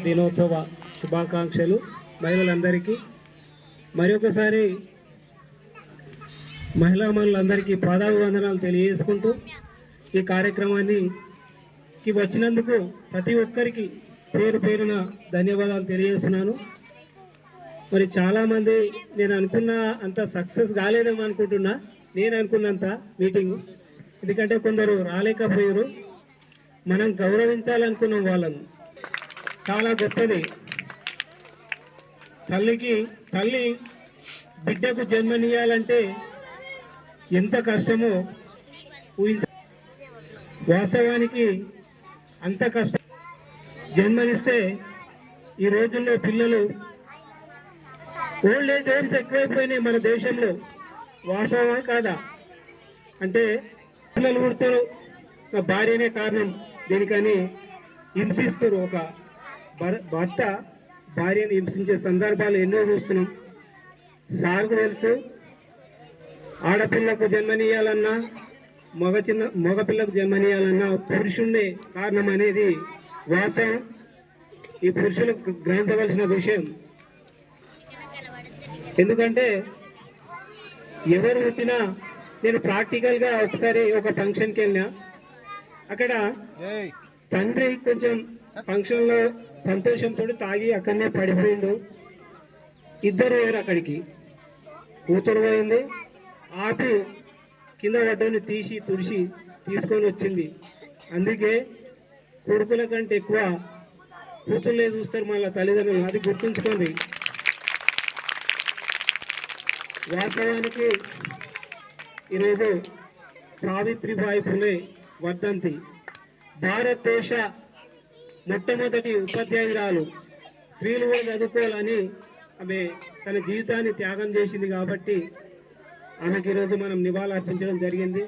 దినోత్సవ శుభాకాంక్షలు మహిళలందరికీ. మరొకసారి మహిళలందరికీ పాదాభివందనాలు తెలియజేసుకుంటూ ఈ కార్యక్రమానికి వచ్చినందుకు ప్రతి ఒక్కరికి పేరు పేరున ధన్యవాదాలు తెలియజేస్తున్నాను. మరి చాలామంది నేను అనుకున్న అంత సక్సెస్ కాలేదేమో అనుకుంటున్నా, నేను అనుకున్నంత మీటింగ్. ఎందుకంటే కొందరు రాలేకపోయారు. మనం గౌరవించాలనుకున్నాం వాళ్ళను. చాలా గొప్పది. తల్లి బిడ్డకు జన్మనియాలంటే ఎంత కష్టమో ఊహించ. వాస్తవానికి అంత కష్టం. జన్మనిస్తే ఈ రోజుల్లో పిల్లలు ఓల్డ్ ఏజ్ హోమ్స్ ఎక్కువైపోయినాయి మన దేశంలో. వాస్తవమా కాదా? అంటే పిల్లలు పుడతారు, భార్యనే కారణం దీనికని హింసిస్తారు. ఒక భర్త భార్యను హింసించే సందర్భాలు ఎన్నో చూస్తున్నాం. సార్కు తెలుసు, ఆడపిల్లకు జన్మనీయాలన్నా మగపిల్లకు జన్మనీయాలన్నా పురుషుణ్ణే కారణం అనేది వాస్తవం. ఈ పురుషులకు గ్రహించవలసిన విషయం. ఎందుకంటే ఎవరు పుట్టినా, నేను ప్రాక్టికల్గా ఒకసారి ఒక ఫంక్షన్కి వెళ్ళినా, అక్కడ తండ్రి కొంచెం ఫంక్షన్లో సంతోషంతో తాగి అక్కడనే పడిపోయిండు. ఇద్దరు వేరు అక్కడికి. కూతురు పోయింది, ఆపి కింద వడ్డని తీసి తుడిసి తీసుకొని వచ్చింది. అందుకే కొడుకుల కంటే ఎక్కువ కూతుర్లే చూస్తారు మళ్ళీ తల్లిదండ్రులు. అది గుర్తుంచుకోండి. వాస్తవానికి ఈరోజు సావిత్రిబాయి ఫులే వర్ధంతి. భారతదేశ మొట్టమొదటి ఉపాధ్యాయురాలు. స్త్రీలు కూడా చదువుకోవాలని ఆమె తన జీవితాన్ని త్యాగం చేసింది కాబట్టి ఆమెకి ఈరోజు మనం నివాళులు అర్పించడం జరిగింది.